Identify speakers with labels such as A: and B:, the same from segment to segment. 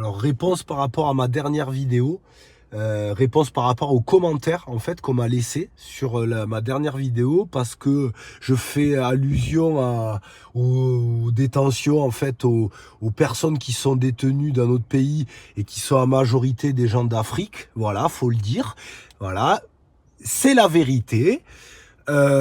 A: Alors, réponse par rapport à ma dernière vidéo. Réponse par rapport aux commentaires en fait qu'on m'a laissé sur ma dernière vidéo, parce que je fais allusion aux détentions, en fait aux personnes qui sont détenues dans notre pays et qui sont en majorité des gens d'Afrique. Voilà, faut le dire. Voilà, c'est la vérité.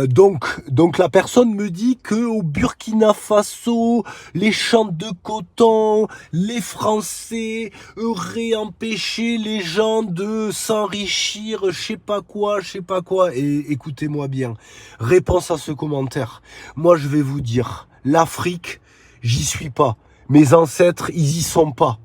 A: Donc la personne me dit que au Burkina Faso, les champs de coton, les Français auraient empêché les gens de s'enrichir, je sais pas quoi. Et écoutez-moi bien, réponse à ce commentaire. Moi, je vais vous dire, l'Afrique, j'y suis pas. Mes ancêtres, ils y sont pas.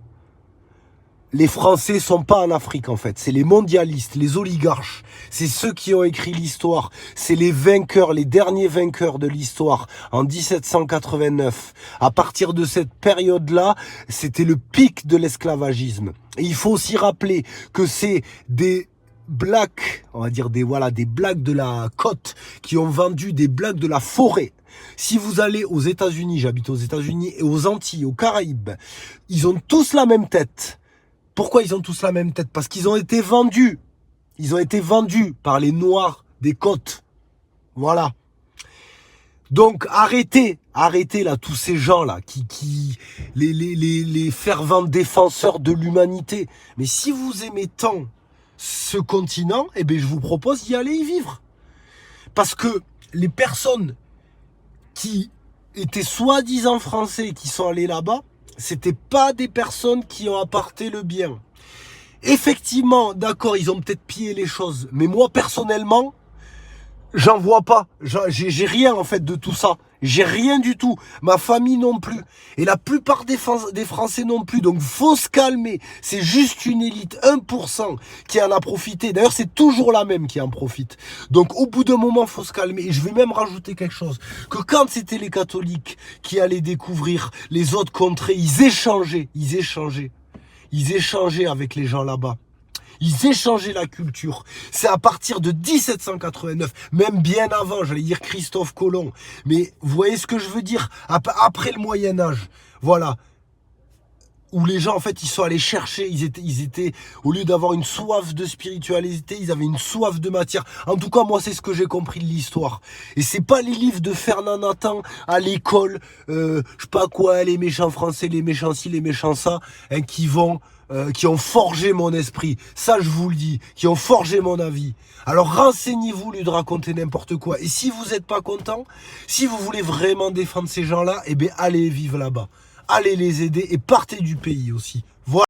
A: Les Français sont pas en Afrique, en fait. C'est les mondialistes, les oligarches. C'est ceux qui ont écrit l'histoire. C'est les vainqueurs, les derniers vainqueurs de l'histoire en 1789. À partir de cette période-là, c'était le pic de l'esclavagisme. Et il faut aussi rappeler que c'est des blacks, on va dire des blacks de la côte qui ont vendu des blacks de la forêt. Si vous allez aux États-Unis, j'habite aux États-Unis, et aux Antilles, aux Caraïbes, ils ont tous la même tête. Pourquoi ils ont tous la même tête? Parce qu'ils ont été vendus. Ils ont été vendus par les Noirs des côtes. Voilà. Donc arrêtez là tous ces gens là les fervents défenseurs de l'humanité. Mais si vous aimez tant ce continent, eh bien je vous propose d'y aller y vivre. Parce que les personnes qui étaient soi-disant français, qui sont allés là-bas, c'était pas des personnes qui ont apporté le bien. Effectivement, d'accord, ils ont peut-être pillé les choses, mais moi personnellement, j'en vois pas. J'ai rien en fait de tout ça. J'ai rien du tout. Ma famille non plus. Et la plupart des Français non plus. Donc faut se calmer. C'est juste une élite, 1% qui en a profité. D'ailleurs, c'est toujours la même qui en profite. Donc au bout d'un moment, faut se calmer. Et je vais même rajouter quelque chose. Que quand c'était les catholiques qui allaient découvrir les autres contrées, ils échangeaient avec les gens là-bas. Ils échangeaient la culture. C'est à partir de 1789, même bien avant, j'allais dire Christophe Colomb. Mais vous voyez ce que je veux dire? Après le Moyen-Âge, voilà. Où les gens, en fait, ils sont allés chercher, ils étaient, au lieu d'avoir une soif de spiritualité, ils avaient une soif de matière. En tout cas, moi, c'est ce que j'ai compris de l'histoire. Et c'est pas les livres de Fernand Nathan à l'école, je sais pas quoi, les méchants français, les méchants ci, les méchants ça, hein, qui ont forgé mon esprit. Ça, je vous le dis, qui ont forgé mon avis. Alors, renseignez-vous, au lieu de raconter n'importe quoi. Et si vous n'êtes pas content, si vous voulez vraiment défendre ces gens-là, eh bien, allez vivre là-bas. Allez les aider et partez du pays aussi. Voilà.